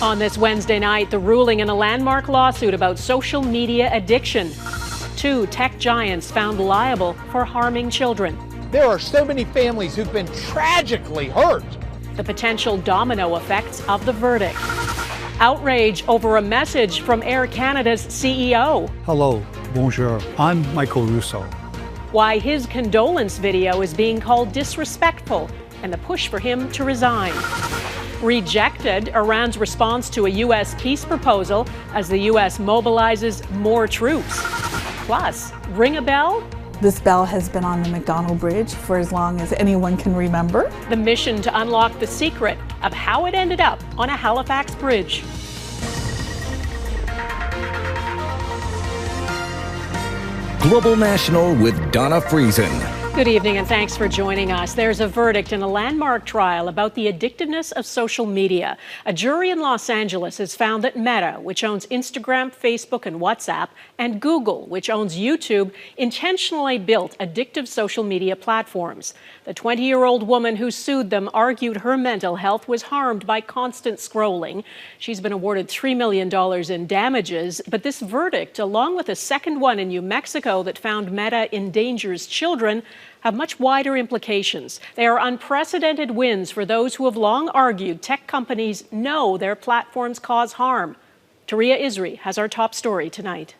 On this Wednesday night, the ruling in a landmark lawsuit about social media addiction. 2 tech giants found liable for harming children. There are so many families who've been tragically hurt. The potential domino effects of the verdict. Outrage over a message from Air Canada's CEO. Hello, bonjour, I'm Michael Russo. Why his condolence video is being called disrespectful and the push for him to resign. Rejected Iran's response to a U.S. peace proposal as the U.S. mobilizes more troops. Plus, ring a bell? This bell has been on the McDonald Bridge for as long as anyone can remember. The mission to unlock the secret of how it ended up on a Halifax bridge. Global National with Donna Friesen. Good evening and thanks for joining us. There's a verdict in a landmark trial about the addictiveness of social media. A jury in Los Angeles has found that Meta, which owns Instagram, Facebook, and WhatsApp, and Google, which owns YouTube, intentionally built addictive social media platforms. The 20-year-old woman who sued them argued her mental health was harmed by constant scrolling. She's been awarded $3 million in damages, but this verdict, along with a second one in New Mexico that found Meta endangers children, have much wider implications. They are unprecedented wins for those who have long argued tech companies know their platforms cause harm. Taria Isri has our top story tonight.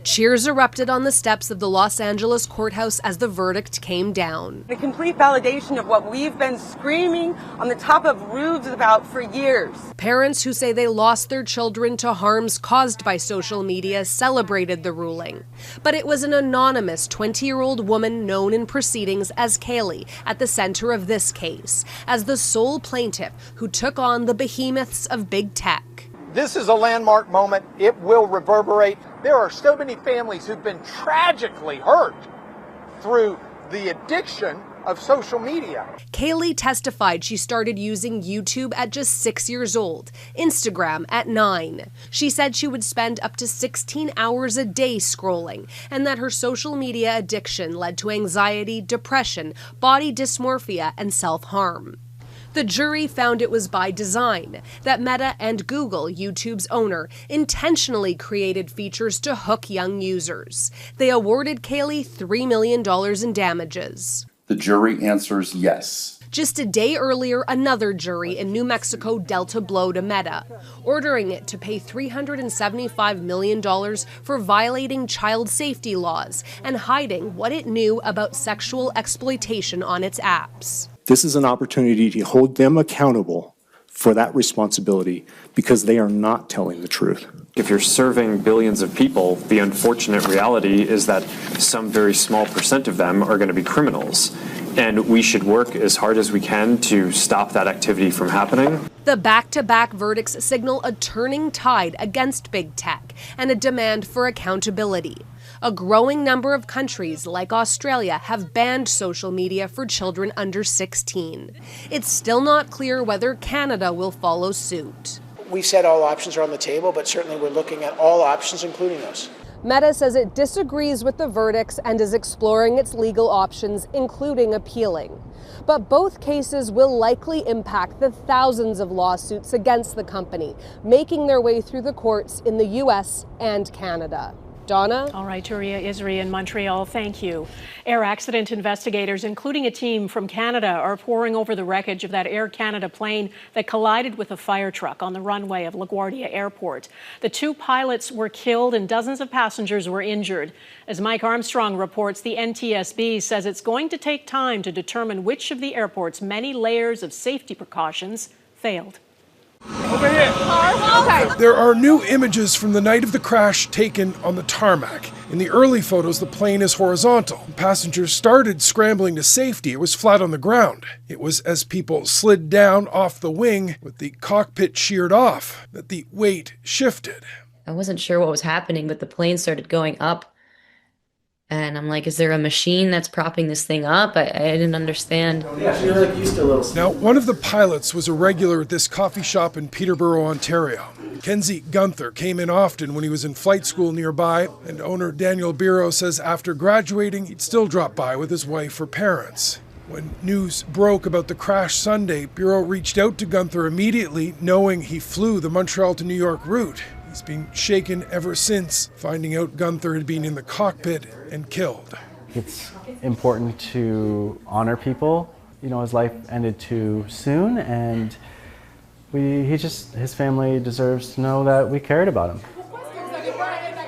Cheers erupted on the steps of the Los Angeles courthouse as the verdict came down. The complete validation of what we've been screaming on the top of roofs about for years. Parents who say they lost their children to harms caused by social media celebrated the ruling. But it was an anonymous 20-year-old woman known in proceedings as Kaylee at the center of this case, as the sole plaintiff who took on the behemoths of big tech. This is a landmark moment. It will reverberate. There are so many families who've been tragically hurt through the addiction of social media. Kaylee testified she started using YouTube at just 6 years old, Instagram at 9. She said she would spend up to 16 hours a day scrolling, and that her social media addiction led to anxiety, depression, body dysmorphia, and self-harm. The jury found it was by design, that Meta and Google, YouTube's owner, intentionally created features to hook young users. They awarded Kaylee $3 million in damages. The jury answers yes. Just a day earlier, another jury in New Mexico dealt a blow to Meta, ordering it to pay $375 million for violating child safety laws and hiding what it knew about sexual exploitation on its apps. This is an opportunity to hold them accountable for that responsibility because they are not telling the truth. If you're serving billions of people, the unfortunate reality is that some very small percent of them are going to be criminals. And we should work as hard as we can to stop that activity from happening. The back-to-back verdicts signal a turning tide against big tech and a demand for accountability. A growing number of countries, like Australia, have banned social media for children under 16. It's still not clear whether Canada will follow suit. We said all options are on the table, but certainly we're looking at all options, including those. Meta says it disagrees with the verdicts and is exploring its legal options, including appealing. But both cases will likely impact the thousands of lawsuits against the company, making their way through the courts in the U.S. and Canada. Donna? All right, Taria Isri in Montreal, thank you. Air accident investigators, including a team from Canada, are poring over the wreckage of that Air Canada plane that collided with a fire truck on the runway of LaGuardia Airport. The 2 pilots were killed and dozens of passengers were injured. As Mike Armstrong reports, the NTSB says it's going to take time to determine which of the airport's many layers of safety precautions failed. Over here. Okay. There are new images from the night of the crash taken on the tarmac. In the early photos, the plane is horizontal. Passengers started scrambling to safety. It was flat on the ground. It was as people slid down off the wing with the cockpit sheared off that the weight shifted. I wasn't sure what was happening, but the plane started going up. And I'm like, is there a machine that's propping this thing up? I didn't understand. Now, one of the pilots was a regular at this coffee shop in Peterborough, Ontario. Kenzie Gunther came in often when he was in flight school nearby, and owner Daniel Biro says after graduating, he'd still drop by with his wife or parents. When news broke about the crash Sunday, Bureau reached out to Gunther immediately, knowing he flew the Montreal to New York route. He's been shaken ever since, finding out Gunther had been in the cockpit and killed. It's important to honor people. You know, his life ended too soon, and his family deserves to know that we cared about him.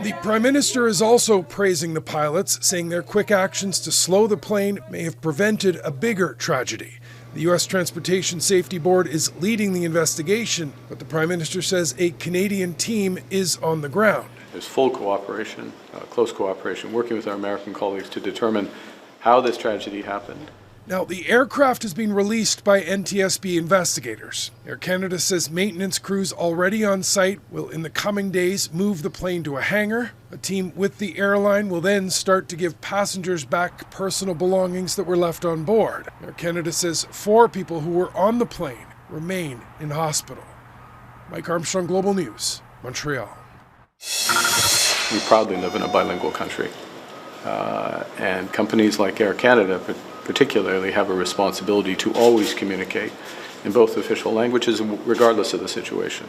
The Prime Minister is also praising the pilots, saying their quick actions to slow the plane may have prevented a bigger tragedy. The U.S. Transportation Safety Board is leading the investigation, but the Prime Minister says a Canadian team is on the ground. There's full cooperation, close cooperation, working with our American colleagues to determine how this tragedy happened. Now, the aircraft has been released by NTSB investigators. Air Canada says maintenance crews already on site will, in the coming days, move the plane to a hangar. A team with the airline will then start to give passengers back personal belongings that were left on board. Air Canada says 4 people who were on the plane remain in hospital. Mike Armstrong, Global News, Montreal. We proudly live in a bilingual country, and companies like Air Canada particularly have a responsibility to always communicate in both official languages, regardless of the situation.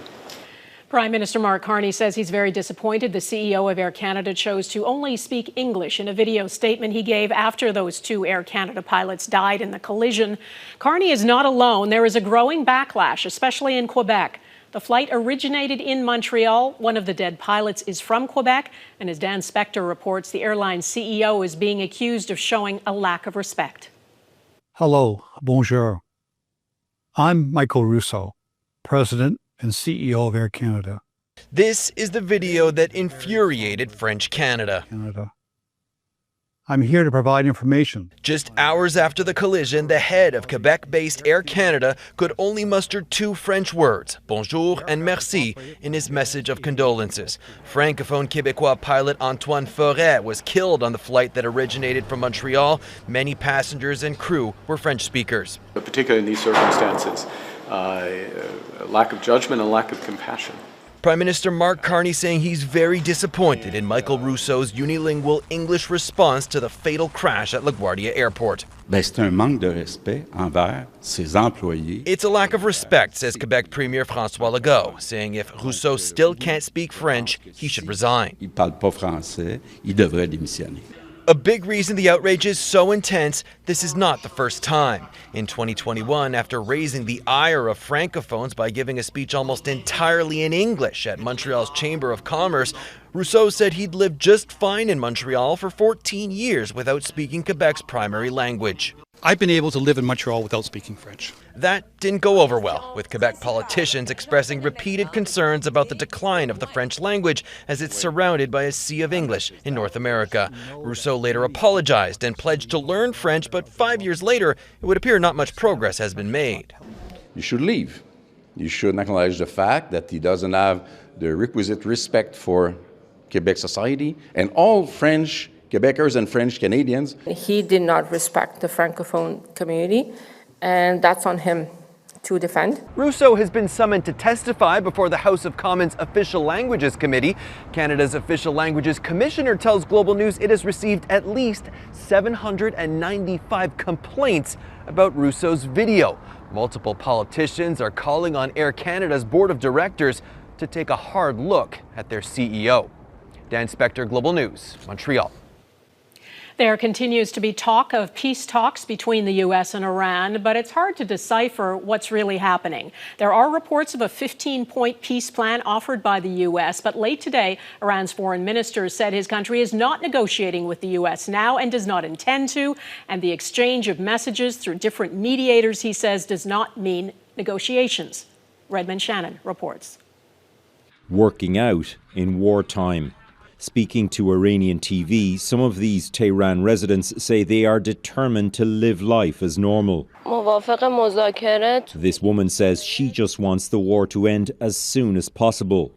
Prime Minister Mark Carney says he's very disappointed the CEO of Air Canada chose to only speak English in a video statement he gave after those 2 Air Canada pilots died in the collision. Carney is not alone. There is a growing backlash, especially in Quebec. The flight originated in Montreal. One of the dead pilots is from Quebec, and as Dan Spector reports, the airline's CEO is being accused of showing a lack of respect. Hello, bonjour. I'm Michael Russo, President and CEO of Air Canada. This is the video that infuriated French Canada. I'm here to provide information. Just hours after the collision, the head of Quebec-based Air Canada could only muster 2 French words, bonjour and merci, in his message of condolences. Francophone Québécois pilot Antoine Forêt was killed on the flight that originated from Montreal. Many passengers and crew were French speakers. Particularly in these circumstances, a lack of judgment and lack of compassion. Prime Minister Mark Carney saying he's very disappointed in Michael Rousseau's unilingual English response to the fatal crash at LaGuardia Airport. C'est un manque de respect envers ses employés. It's a lack of respect, says Quebec Premier François Legault, saying if Rousseau still can't speak French, he should resign. Il parle pas français, il devrait démissionner. A big reason the outrage is so intense, this is not the first time. In 2021, after raising the ire of Francophones by giving a speech almost entirely in English at Montreal's Chamber of Commerce, Rousseau said he'd lived just fine in Montreal for 14 years without speaking Quebec's primary language. I've been able to live in Montreal without speaking French. That didn't go over well, with Quebec politicians expressing repeated concerns about the decline of the French language as it's surrounded by a sea of English in North America. Rousseau later apologized and pledged to learn French, but 5 years later, it would appear not much progress has been made. You should leave. You should acknowledge the fact that he doesn't have the requisite respect for Quebec society and all French Quebecers and French Canadians. He did not respect the Francophone community, and that's on him to defend. Rousseau has been summoned to testify before the House of Commons Official Languages Committee. Canada's Official Languages Commissioner tells Global News it has received at least 795 complaints about Rousseau's video. Multiple politicians are calling on Air Canada's board of directors to take a hard look at their CEO. Dan Spector, Global News, Montreal. There continues to be talk of peace talks between the U.S. and Iran, but it's hard to decipher what's really happening. There are reports of a 15-point peace plan offered by the U.S., but late today, Iran's foreign minister said his country is not negotiating with the U.S. now and does not intend to, and the exchange of messages through different mediators, he says, does not mean negotiations. Redmond Shannon reports. Working out in wartime. Speaking to Iranian TV, some of these Tehran residents say they are determined to live life as normal. This woman says she just wants the war to end as soon as possible.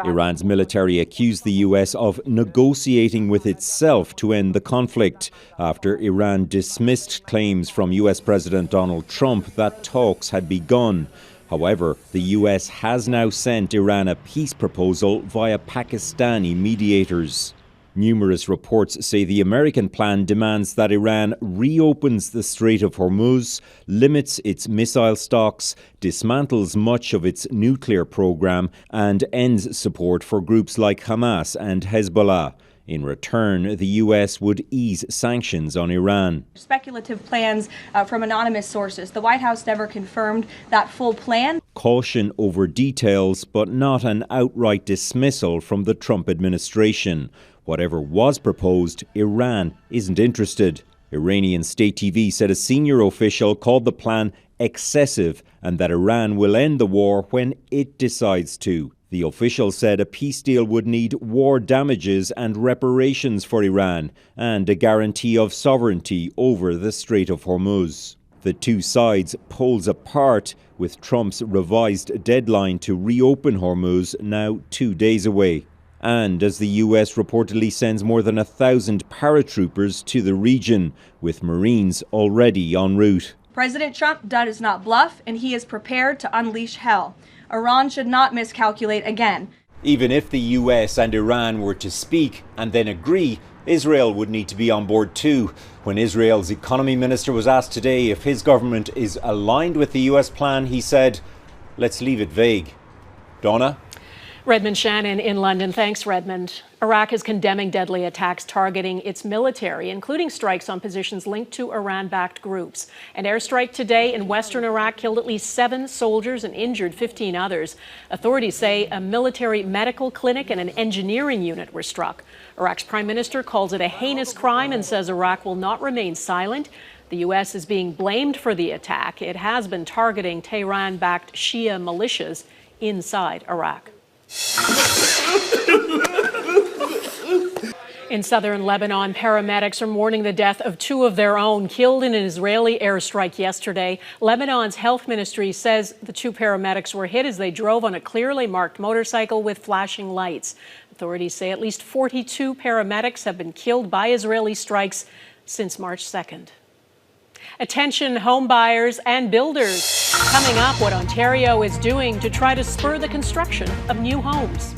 Iran's military accused the US of negotiating with itself to end the conflict after Iran dismissed claims from US President Donald Trump that talks had begun. However, the US has now sent Iran a peace proposal via Pakistani mediators. Numerous reports say the American plan demands that Iran reopens the Strait of Hormuz, limits its missile stocks, dismantles much of its nuclear program, and ends support for groups like Hamas and Hezbollah. In return, the US would ease sanctions on Iran. Speculative plans from anonymous sources. The White House never confirmed that full plan. Caution over details, but not an outright dismissal from the Trump administration. Whatever was proposed, Iran isn't interested. Iranian state TV said a senior official called the plan excessive and that Iran will end the war when it decides to. The official said a peace deal would need war damages and reparations for Iran and a guarantee of sovereignty over the Strait of Hormuz. The two sides poles apart, with Trump's revised deadline to reopen Hormuz now 2 days away. And as the US reportedly sends more than 1,000 paratroopers to the region, with Marines already en route. President Trump does not bluff, and he is prepared to unleash hell. Iran should not miscalculate again. Even if the US and Iran were to speak and then agree, Israel would need to be on board too. When Israel's economy minister was asked today if his government is aligned with the US plan, he said, "Let's leave it vague." Donna? Redmond Shannon in London. Thanks, Redmond. Iraq is condemning deadly attacks targeting its military, including strikes on positions linked to Iran-backed groups. An airstrike today in western Iraq killed at least 7 soldiers and injured 15 others. Authorities say a military medical clinic and an engineering unit were struck. Iraq's prime minister calls it a heinous crime and says Iraq will not remain silent. The U.S. is being blamed for the attack. It has been targeting Tehran-backed Shia militias inside Iraq. In southern Lebanon, paramedics are mourning the death of 2 of their own killed in an Israeli airstrike yesterday. Lebanon's health ministry says the 2 paramedics were hit as they drove on a clearly marked motorcycle with flashing lights. Authorities say at least 42 paramedics have been killed by Israeli strikes since March 2nd. Attention home buyers and builders. Coming up, what Ontario is doing to try to spur the construction of new homes.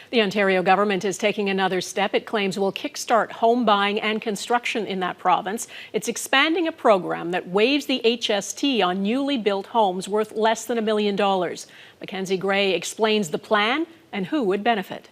The Ontario government is taking another step it claims will kickstart home buying and construction in that province. It's expanding a program that waives the HST on newly built homes worth less than $1 million. Mackenzie Gray explains the plan and who would benefit.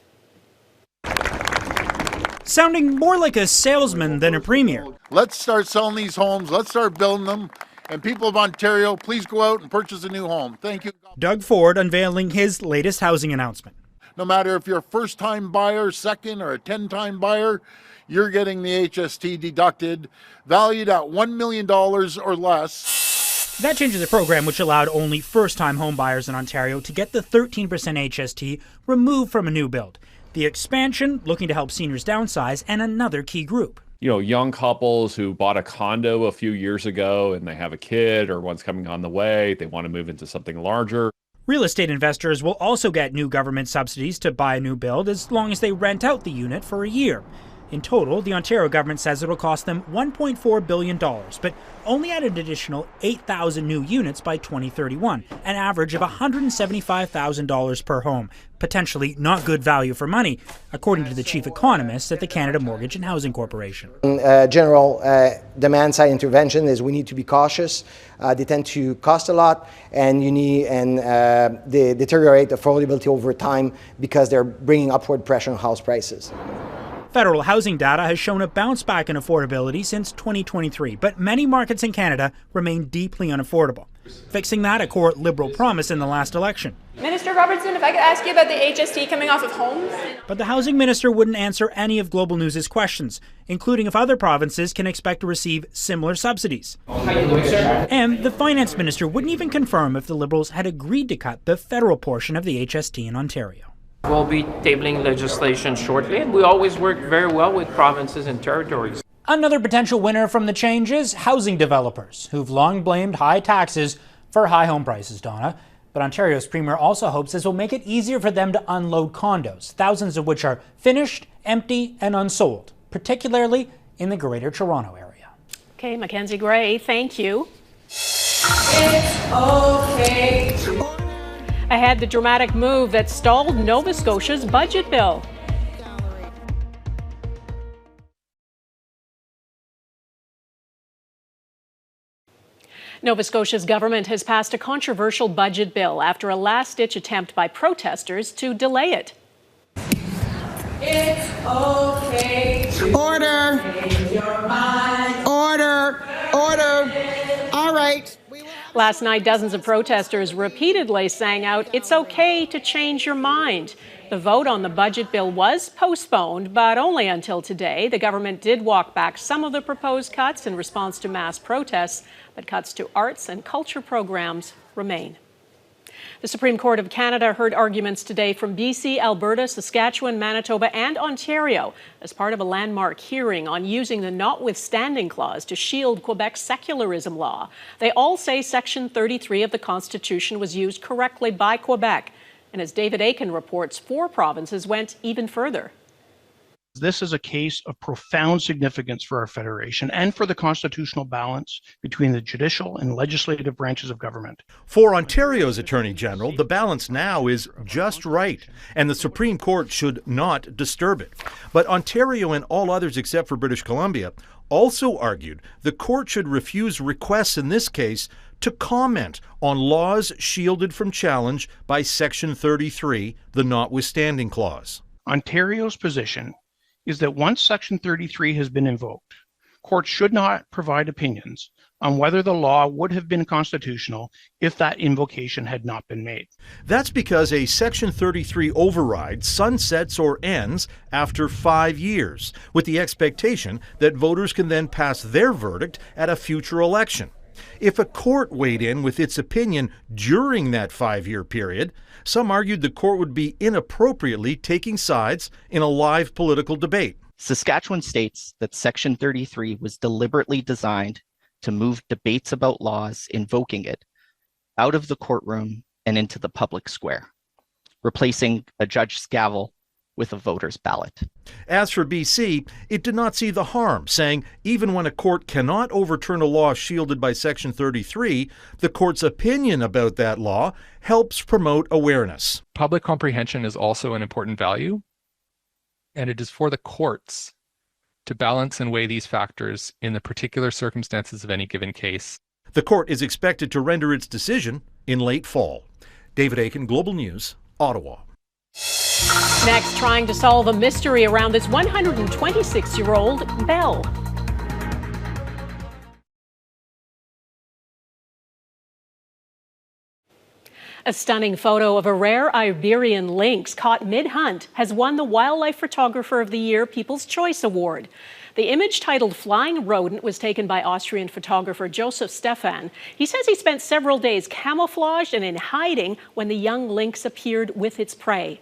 Sounding more like a salesman than a premier. Let's start selling these homes. Let's start building them. And people of Ontario, please go out and purchase a new home. Thank you. Doug Ford unveiling his latest housing announcement. No matter if you're a first-time buyer, second, or a 10-time buyer, you're getting the HST deducted, valued at $1 million or less. That changes the program, which allowed only first-time home buyers in Ontario to get the 13% HST removed from a new build. The expansion, looking to help seniors downsize, and another key group. You know, young couples who bought a condo a few years ago and they have a kid or one's coming on the way, they want to move into something larger. Real estate investors will also get new government subsidies to buy a new build as long as they rent out the unit for a year. In total, the Ontario government says it will cost them $1.4 billion, but only add an additional 8,000 new units by 2031, an average of $175,000 per home. Potentially not good value for money, according to the chief economist at the Canada Mortgage and Housing Corporation. General demand-side intervention is we need to be cautious. They tend to cost a lot, and they deteriorate affordability over time because they're bringing upward pressure on house prices. Federal housing data has shown a bounce back in affordability since 2023, but many markets in Canada remain deeply unaffordable. Fixing that a core Liberal promise in the last election. Minister Robertson, if I could ask you about the HST coming off of homes? But the housing minister wouldn't answer any of Global News' questions, including if other provinces can expect to receive similar subsidies. And the finance minister wouldn't even confirm if the Liberals had agreed to cut the federal portion of the HST in Ontario. We'll be tabling legislation shortly, and we always work very well with provinces and territories. Another potential winner from the changes, housing developers, who've long blamed high taxes for high home prices, Donna. But Ontario's premier also hopes this will make it easier for them to unload condos, thousands of which are finished, empty, and unsold, particularly in the Greater Toronto area. Okay, Mackenzie Gray, thank you. It's okay. Ahead, the dramatic move that stalled Nova Scotia's budget bill. Nova Scotia's government has passed a controversial budget bill after a last-ditch attempt by protesters to delay it. It's okay. Order. Order. Order. All right. Last night, dozens of protesters repeatedly sang out, "It's okay to change your mind." The vote on the budget bill was postponed, but only until today. The government did walk back some of the proposed cuts in response to mass protests, but cuts to arts and culture programs remain. The Supreme Court of Canada heard arguments today from BC, Alberta, Saskatchewan, Manitoba, and Ontario as part of a landmark hearing on using the notwithstanding clause to shield Quebec's secularism law. They all say Section 33 of the Constitution was used correctly by Quebec. And as David Aiken reports, 4 provinces went even further. This is a case of profound significance for our federation and for the constitutional balance between the judicial and legislative branches of government. For Ontario's Attorney General, the balance now is just right, and the Supreme Court should not disturb it. But Ontario and all others except for British Columbia also argued the court should refuse requests in this case to comment on laws shielded from challenge by Section 33, the notwithstanding clause. Ontario's position is that once Section 33 has been invoked, courts should not provide opinions on whether the law would have been constitutional if that invocation had not been made. That's because a Section 33 override sunsets or ends after 5 years, with the expectation that voters can then pass their verdict at a future election. If a court weighed in with its opinion during that 5-year period, some argued the court would be inappropriately taking sides in a live political debate. Saskatchewan states that Section 33 was deliberately designed to move debates about laws invoking it out of the courtroom and into the public square, replacing a judge's gavel with a voter's ballot. As for BC, it did not see the harm, saying even when a court cannot overturn a law shielded by Section 33, the court's opinion about that law helps promote awareness. Public comprehension is also an important value, and it is for the courts to balance and weigh these factors in the particular circumstances of any given case. The court is expected to render its decision in late fall. David Aiken, Global News, Ottawa. Next, trying to solve a mystery around this 126-year-old bell. A stunning photo of a rare Iberian lynx caught mid-hunt has won the Wildlife Photographer of the Year People's Choice Award. The image, titled Flying Rodent, was taken by Austrian photographer Joseph Stefan. He says he spent several days camouflaged and in hiding when the young lynx appeared with its prey.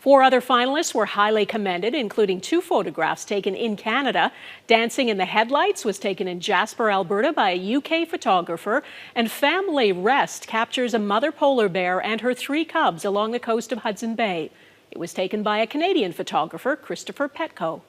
4 other finalists were highly commended, including 2 photographs taken in Canada. Dancing in the Headlights was taken in Jasper, Alberta by a UK photographer, and Family Rest captures a mother polar bear and her 3 cubs along the coast of Hudson Bay. It was taken by a Canadian photographer, Christopher Petco.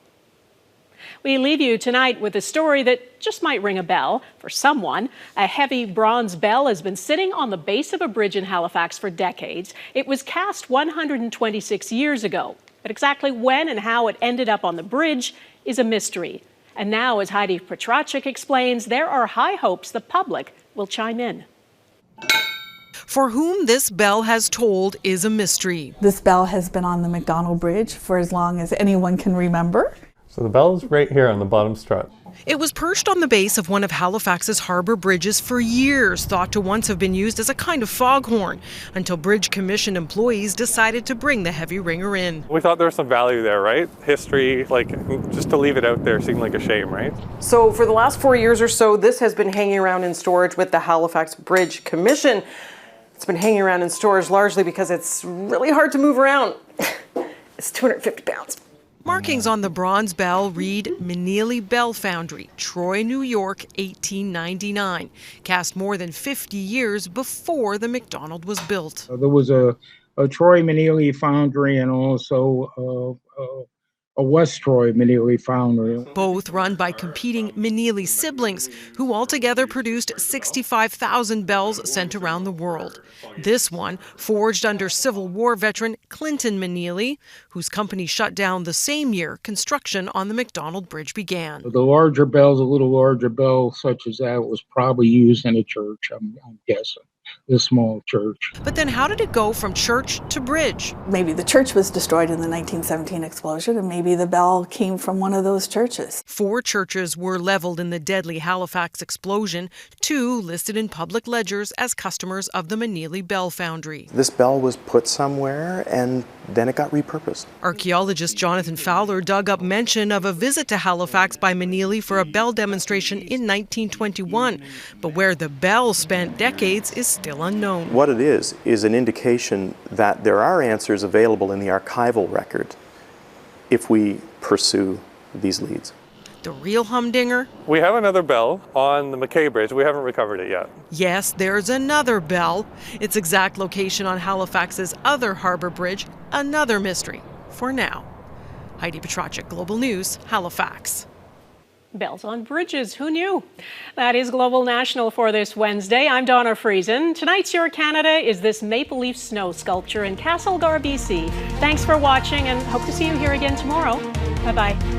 We leave you tonight with a story that just might ring a bell for someone. A heavy bronze bell has been sitting on the base of a bridge in Halifax for decades. It was cast 126 years ago, but exactly when and how it ended up on the bridge is a mystery. And now, as Heidi Petracek explains, there are high hopes the public will chime in. For whom this bell has told is a mystery. This bell has been on the McDonald Bridge for as long as anyone can remember. So the bell is right here on the bottom strut. It was perched on the base of one of Halifax's harbour bridges for years, thought to once have been used as a kind of foghorn, until Bridge Commission employees decided to bring the heavy ringer in. We thought there was some value there, right? History, just to leave it out there seemed like a shame, right? So for the last 4 years or so, this has been hanging around in storage with the Halifax Bridge Commission. It's been hanging around in storage largely because it's really hard to move around. It's 250 pounds. Markings on the bronze bell read Meneely Bell Foundry, Troy, New York, 1899. Cast more than 50 years before the McDonald was built. There was a Troy Meneely Foundry and also a Westroy Meneely foundry. Both run by competing Meneely siblings, who altogether produced 65,000 bells sent around the world. This one forged under Civil War veteran Clinton Meneely, whose company shut down the same year construction on the Macdonald Bridge began. The larger bells, a little larger bell such as that, was probably used in a church, I'm guessing. The small church. But then how did it go from church to bridge? Maybe the church was destroyed in the 1917 explosion, and maybe the bell came from one of those churches. 4 churches were leveled in the deadly Halifax explosion, 2 listed in public ledgers as customers of the Meneely Bell Foundry. This bell was put somewhere and then it got repurposed. Archaeologist Jonathan Fowler dug up mention of a visit to Halifax by Meneely for a bell demonstration in 1921, but where the bell spent decades is still unknown. What it is an indication that there are answers available in the archival record if we pursue these leads. The real humdinger? We have another bell on the McKay Bridge. We haven't recovered it yet. Yes, there's another bell. Its exact location on Halifax's other harbor bridge, another mystery for now. Heidi Petracek, Global News, Halifax. Bells on bridges, who knew? That is Global National for this Wednesday. I'm Donna Friesen. Tonight's Your Canada is this maple leaf snow sculpture in Castlegar, BC. Thanks for watching and hope to see you here again tomorrow. Bye-bye.